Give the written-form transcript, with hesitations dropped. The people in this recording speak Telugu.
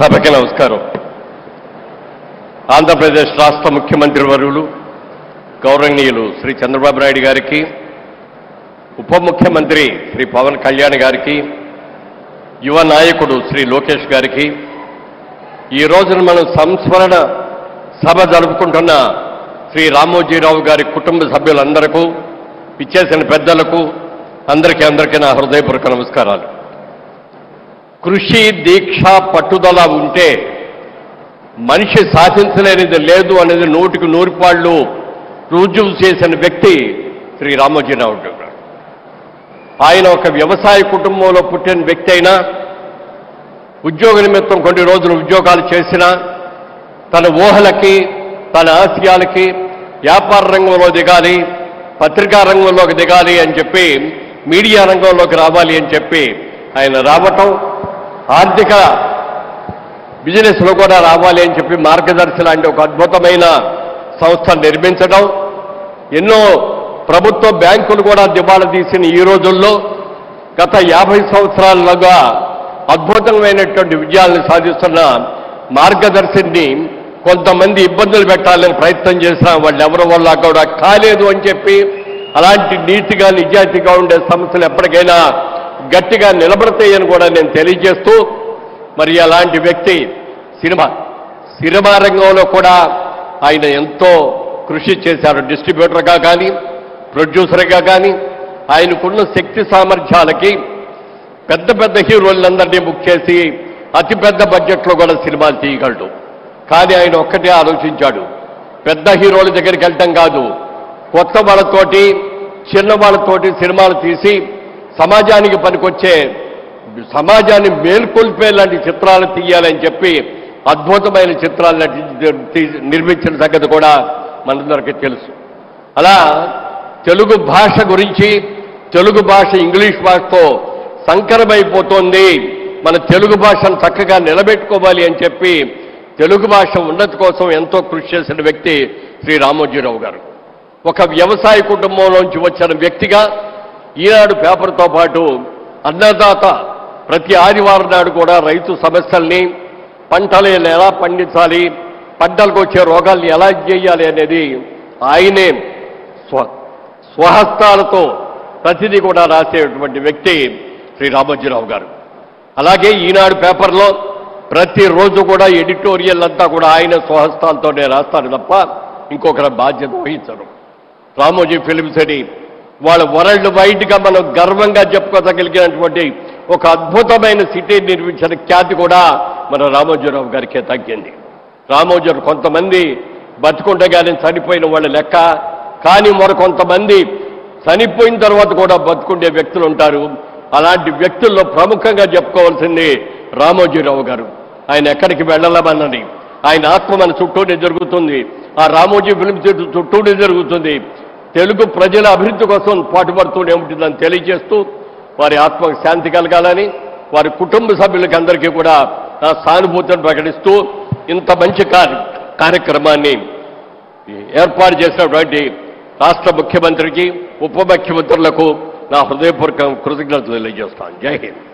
సభకి నమస్కారం. ఆంధ్రప్రదేశ్ రాష్ట్ర ముఖ్యమంత్రి వర్యులు గౌరవనీయులు శ్రీ చంద్రబాబు నాయుడు గారికి, ఉప ముఖ్యమంత్రి శ్రీ పవన్ కళ్యాణ్ గారికి, యువ నాయకుడు శ్రీ లోకేష్ గారికి, ఈ రోజున మనం సంస్మరణ సభ జరుపుకుంటున్న శ్రీ రామోజీరావు గారి కుటుంబ సభ్యులందరికీ, ఇచ్చేసిన పెద్దలకు అందరికీ నా హృదయపూర్వక నమస్కారాలు. కృషి, దీక్ష, పట్టుదల ఉంటే మనిషి సాధించలేనిది లేదు అనేది 100కి 100 పాళ్ళు రుజువు చేసిన వ్యక్తి శ్రీ రామోజీరావు గారు. ఆయన ఒక వ్యవసాయ కుటుంబంలో పుట్టిన వ్యక్తి అయినా, ఉద్యోగ నిమిత్తం కొన్ని రోజులు ఉద్యోగాలు చేసినా, తన ఊహలకి, తన ఆశయాలకి వ్యాపార రంగంలో దిగాలి, పత్రికా రంగంలోకి దిగాలి అని చెప్పి, మీడియా రంగంలోకి రావాలి అని చెప్పి ఆయన రావటం, ఆర్థిక బిజినెస్లో కూడా రావాలి అని చెప్పి మార్గదర్శి లాంటి ఒక అద్భుతమైన సంస్థ నిర్మించడం, ఎన్నో ప్రభుత్వ బ్యాంకులు కూడా దివాళా తీసిన ఈ రోజుల్లో గత 50 సంవత్సరాలుగా అద్భుతమైనటువంటి విజయాలను సాధిస్తున్న మార్గదర్శిని కొంతమంది ఇబ్బందులు పెట్టాలని ప్రయత్నం చేసినా వాళ్ళు ఎవరి వల్ల కూడా కాలేదు అని చెప్పి, అలాంటి నీతిగా నిజాయితీగా ఉండే సంస్థలు ఎప్పటికైనా గట్టిగా నిలబడతాయని కూడా నేను తెలియజేస్తూ, మరి అలాంటి వ్యక్తి సినిమా రంగంలో కూడా ఆయన ఎంతో కృషి చేశారు. డిస్ట్రిబ్యూటర్గా కానీ, ప్రొడ్యూసర్గా కానీ ఆయనకున్న శక్తి సామర్థ్యాలకి పెద్ద పెద్ద హీరోలందరినీ బుక్ చేసి అతిపెద్ద బడ్జెట్లో కూడా సినిమాలు తీయగలడు. కానీ ఆయన ఒక్కటే ఆలోచించాడు, పెద్ద హీరోల దగ్గరికి వెళ్ళటం కాదు, కొత్త వాళ్ళతోటి, చిన్న వాళ్ళతోటి సినిమాలు తీసి సమాజానికి పనికొచ్చే, సమాజాన్ని మేల్కొల్పే లాంటి చిత్రాలు తీయాలని చెప్పి అద్భుతమైన చిత్రాలు నిర్మించిన సంగతి కూడా మనందరికీ తెలుసు. అలా తెలుగు భాష గురించి, తెలుగు భాష ఇంగ్లీష్ భాషతో సంకరమైపోతోంది, మన తెలుగు భాషను చక్కగా నిలబెట్టుకోవాలి అని చెప్పి తెలుగు భాష ఉన్నతి కోసం ఎంతో కృషి చేసిన వ్యక్తి శ్రీ రామోజీరావు గారు. ఒక వ్యవసాయ కుటుంబంలోంచి వచ్చిన వ్యక్తిగా ఈనాడు పేపర్తో పాటు అన్నదాత ప్రతి ఆదివారం నాడు కూడా రైతు సమస్యల్ని, పంటలు ఎలా పండించాలి, పంటలకు వచ్చే రోగాల్ని ఎలా చేయాలి అనేది ఆయనే స్వహస్తాలతో ప్రతిదీ కూడా రాసేటువంటి వ్యక్తి శ్రీ రామోజీరావు గారు. అలాగే ఈనాడు పేపర్లో ప్రతిరోజు కూడా ఎడిటోరియల్ అంతా కూడా ఆయన స్వహస్తాలతోనే రాస్తారు తప్ప ఇంకొకరి బాధ్యత వహించరు. రామోజీ ఫిలిమ్స్ అని వాళ్ళ వరల్డ్ వైడ్గా మనం గర్వంగా చెప్పుకోగలిగినటువంటి ఒక అద్భుతమైన సిటీ నిర్మించిన ఖ్యాతి కూడా మన రామోజీరావు గారికే తగ్గింది. రామోజీరావు కొంతమంది బతుకుండగానే చనిపోయిన వాళ్ళ లెక్క, కానీ మరికొంతమంది చనిపోయిన తర్వాత కూడా బతుకుండే వ్యక్తులు ఉంటారు. అలాంటి వ్యక్తుల్లో ప్రముఖంగా చెప్పుకోవాల్సింది రామోజీరావు గారు. ఆయన ఎక్కడికి వెళ్ళలేమన్నది ఆయన ఆత్మ మన చుట్టూనే జరుగుతుంది, ఆ రామోజీ ఫిల్మ్ చుట్టూనే జరుగుతుంది. తెలుగు ప్రజల అభివృద్ధి కోసం పాటుపడుతూనే ఉంటుందని తెలియజేస్తూ, వారి ఆత్మకు శాంతి కలగాలని, వారి కుటుంబ సభ్యులకి అందరికీ కూడా నా సానుభూతిని ప్రకటిస్తూ, ఇంత మంచి కార్యక్రమాన్ని ఏర్పాటు చేసినటువంటి రాష్ట్ర ముఖ్యమంత్రికి, ఉప ముఖ్యమంత్రులకు నా హృదయపూర్వక కృతజ్ఞతలు తెలియజేస్తాను. జై హింద్.